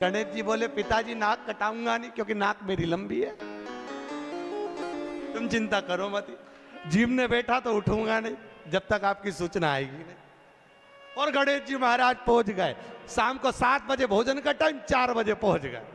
गणेश जी बोले पिताजी नाक कटाऊंगा नहीं क्योंकि नाक मेरी लंबी है, तुम चिंता करो मत। जीम ने बैठा तो उठूंगा नहीं जब तक आपकी सूचना आएगी नहीं। और गणेश जी महाराज पहुंच गए। शाम को 7 बजे भोजन का टाइम, 4 बजे पहुंच गए।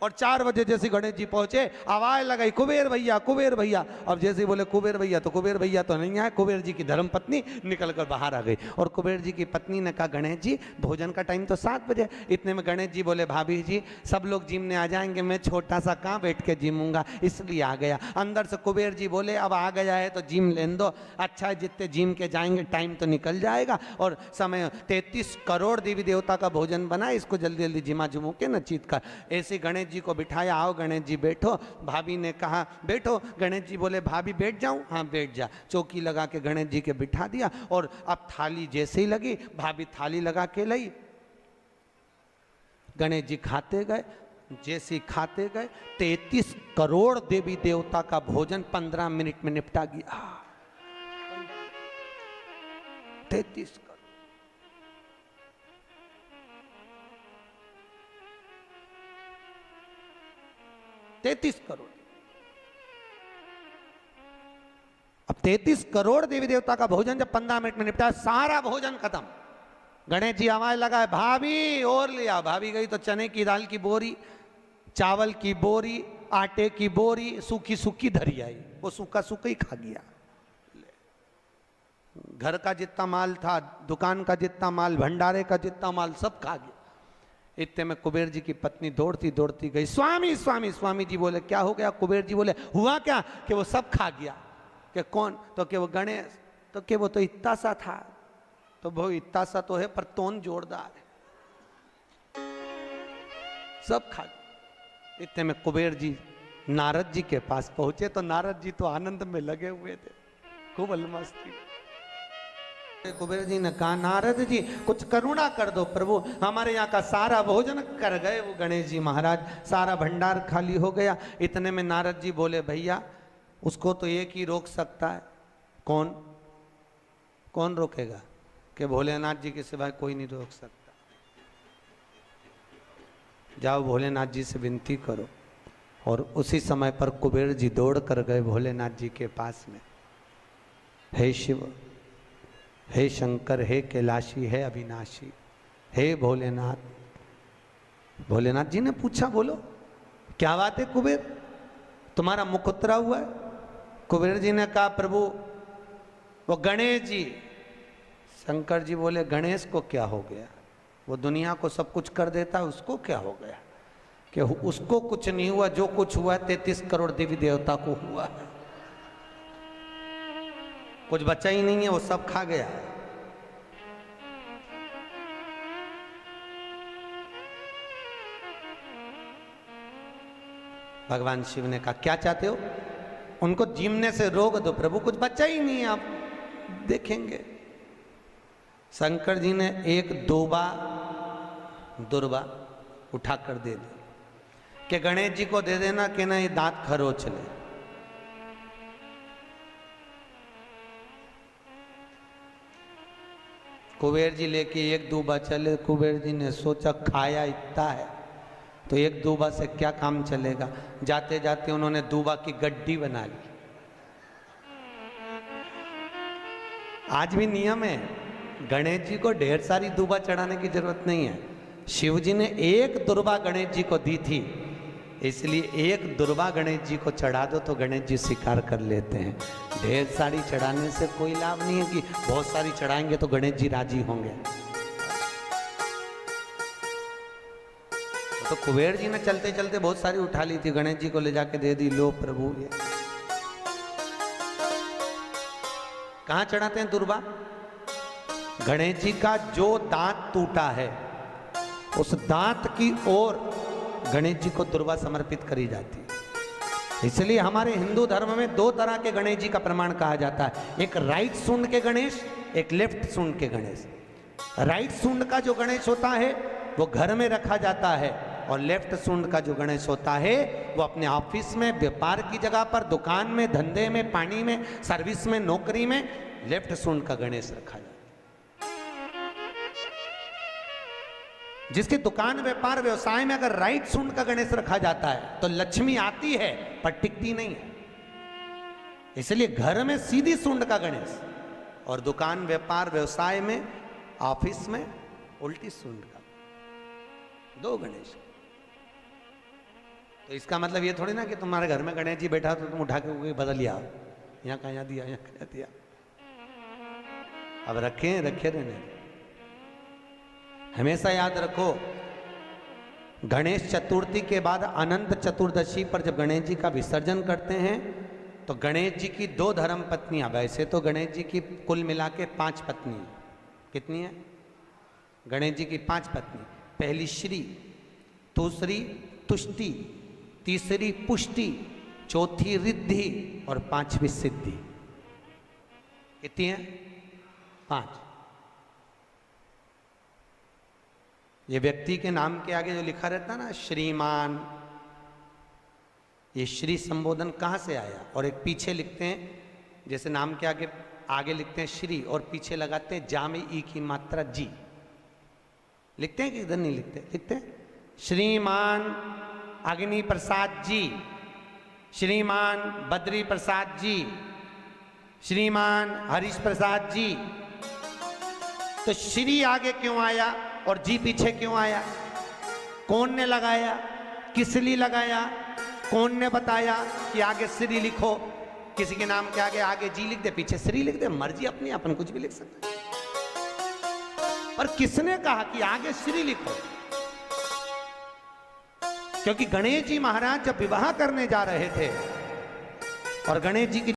और 4 बजे जैसे गणेश जी पहुंचे आवाज लगाई कुबेर भैया कुबेर भैया। अब जैसे ही बोले कुबेर भैया तो कुबेर भैया तो नहीं आए। कुबेर जी की धर्मपत्नी निकल कर बाहर आ गई और कुबेर जी की पत्नी ने कहा गणेश जी भोजन का टाइम तो 7 बजे। इतने में गणेश जी बोले भाभी जी सब लोग जिमने आ जाएंगे, मैं छोटा सा कहाँ बैठ के जिमूंगा, इसलिए आ गया। अंदर से कुबेर जी बोले अब आ गया है तो जिम लेने दो, अच्छा है जितने जिम के जाएंगे टाइम तो निकल जाएगा और समय 33 करोड़ देवी देवता का भोजन बना, इसको जल्दी जल्दी जिमा जुमू के न चीत कर। ऐसे गणेश जी को बिठाया, आओ गणेश जी बैठो। भाभी ने कहा बैठो। गणेश जी बोले भाभी बैठ जाऊं? हाँ बैठ जा। चौकी लगा के गणेश जी के बिठा दिया और अब थाली जैसे ही लगी भाभी थाली लगा के लाई। गणेश जी खाते गए, जैसे खाते गए 33 करोड़ देवी देवता का भोजन 15 मिनट में निपटा गया। 33 करोड़। अब 33 करोड़ देवी देवता का भोजन जब 15 मिनट में निपटा, सारा भोजन खत्म। गणेश जी आवाज लगाए भाभी और लिया। भाभी गई तो चने की दाल की बोरी, चावल की बोरी, आटे की बोरी सूखी सूखी धरी आई। वो सूखा सूखा ही खा गया। घर का जितना माल था, दुकान का जितना माल, भंडारे का जितना माल सब खा गया। इतने में कुबेर जी की पत्नी दौड़ती दौड़ती गई, स्वामी स्वामी। स्वामी जी बोले क्या हो गया? कुबेर जी बोले हुआ क्या कि वो सब खा गया। कि कौन? तो कि वो गणेश। तो कि वो तो इतना सा था। तो वो इतना सा तो है पर तोन जोरदार है, सब खा गया। इतने में कुबेर जी नारद जी के पास पहुंचे तो नारद जी तो आनंद में लगे हुए थे, खूब अलमस्ती। कुबेर जी ने कहा नारद जी कुछ करुणा कर दो प्रभु, हमारे यहाँ का सारा भोजन कर गए वो गणेश जी महाराज, सारा भंडार खाली हो गया। इतने में नारद जी बोले भैया उसको तो एक ही रोक सकता है। कौन? कौन रोकेगा? कि भोलेनाथ जी के सिवाय कोई नहीं रोक सकता। जाओ भोलेनाथ जी से विनती करो। और उसी समय पर कुबेर जी दौड़ कर गए भोलेनाथ जी के पास में। हे शिव, हे शंकर, हे कैलाशी, हे अविनाशी, हे भोलेनाथ। भोलेनाथ जी ने पूछा बोलो क्या बात है कुबेर, तुम्हारा मुख उतरा हुआ है? कुबेर जी ने कहा प्रभु वो गणेश जी। शंकर जी बोले गणेश को क्या हो गया? वो दुनिया को सब कुछ कर देता है, उसको क्या हो गया? कि उसको कुछ नहीं हुआ, जो कुछ हुआ 33 करोड़ देवी देवता को हुआ। कुछ बचा ही नहीं है, वो सब खा गया। भगवान शिव ने कहा क्या चाहते हो? उनको जीमने से रोक दो प्रभु, कुछ बचा ही नहीं है, आप देखेंगे। शंकर जी ने एक दुर्बा उठाकर दे दी कि गणेश जी को दे देना कि ना ये दांत खरोच ले। कुबेर जी लेके एक दूबा चले। कुबेर जी ने सोचा खाया इतना है तो एक दूबा से क्या काम चलेगा। जाते जाते उन्होंने दूबा की गड्डी बना ली। आज भी नियम है, गणेश जी को ढेर सारी दूबा चढ़ाने की जरूरत नहीं है। शिव जी ने एक दुर्बा गणेश जी को दी थी, इसलिए एक दुर्बा गणेश जी को चढ़ा दो तो गणेश जी स्वीकार कर लेते हैं। ढेर सारी चढ़ाने से कोई लाभ नहीं है कि बहुत सारी चढ़ाएंगे तो गणेश जी राजी होंगे। तो कुबेर जी ने चलते चलते बहुत सारी उठा ली थी, गणेश जी को ले जाके दे दी। लो प्रभु ये कहां चढ़ाते हैं दुर्बा? गणेश जी का जो दांत टूटा है उस दांत की ओर गणेश जी को दुर्बा समर्पित करी जाती है। इसलिए हमारे हिंदू धर्म में 2 तरह के गणेश जी का प्रमाण कहा जाता है, एक राइट सूंड के गणेश, एक लेफ्ट सूंड के गणेश। राइट सूंड का जो गणेश होता है वो घर में रखा जाता है और लेफ्ट सूंड का जो गणेश होता है वो अपने ऑफिस में, व्यापार की जगह पर, दुकान में, धंधे में, पानी में, सर्विस में, नौकरी में लेफ्ट सूंड का गणेश रखा जाता है। जिसके दुकान व्यापार व्यवसाय में अगर राइट सुंड का गणेश रखा जाता है तो लक्ष्मी आती है पर टिकती नहीं है। इसलिए घर में सीधी सुंड का गणेश और दुकान व्यापार व्यवसाय में ऑफिस में उल्टी सुंड का, दो गणेश। तो इसका मतलब ये थोड़ी ना कि तुम्हारे घर में गणेश जी बैठा तो तुम उठा के बदल लिया, यहाँ कहा दिया, यहाँ कहा दिया। अब रखे रहने। हमेशा याद रखो, गणेश चतुर्थी के बाद अनंत चतुर्दशी पर जब गणेश जी का विसर्जन करते हैं तो गणेश जी की 2 धर्म पत्नियां, वैसे तो गणेश जी की कुल मिला के 5 पत्नी, कितनी है? गणेश जी की 5 पत्नी। पहली श्री, दूसरी तुष्टि, तीसरी पुष्टि, चौथी रिद्धि और 5वीं सिद्धि। कितनी है? 5। ये व्यक्ति के नाम के आगे जो लिखा रहता है ना श्रीमान, ये श्री संबोधन कहाँ से आया? और एक पीछे लिखते हैं, जैसे नाम के आगे लिखते हैं श्री और पीछे लगाते हैं जा में ई की मात्रा जी। लिखते हैं कि इधर नहीं लिखते? लिखते हैं श्रीमान अग्नि प्रसाद जी, श्रीमान बद्री प्रसाद जी, श्रीमान हरीश प्रसाद जी। तो श्री आगे क्यों आया और जी पीछे क्यों आया? कौन ने लगाया? किस लिए लगाया? कौन ने बताया कि आगे श्री लिखो? किसी के नाम के आगे जी लिख दे, पीछे श्री लिख दे, मर्जी अपनी, अपन कुछ भी लिख सकते। और किसने कहा कि आगे श्री लिखो? क्योंकि गणेश जी महाराज जब विवाह करने जा रहे थे और गणेश जी की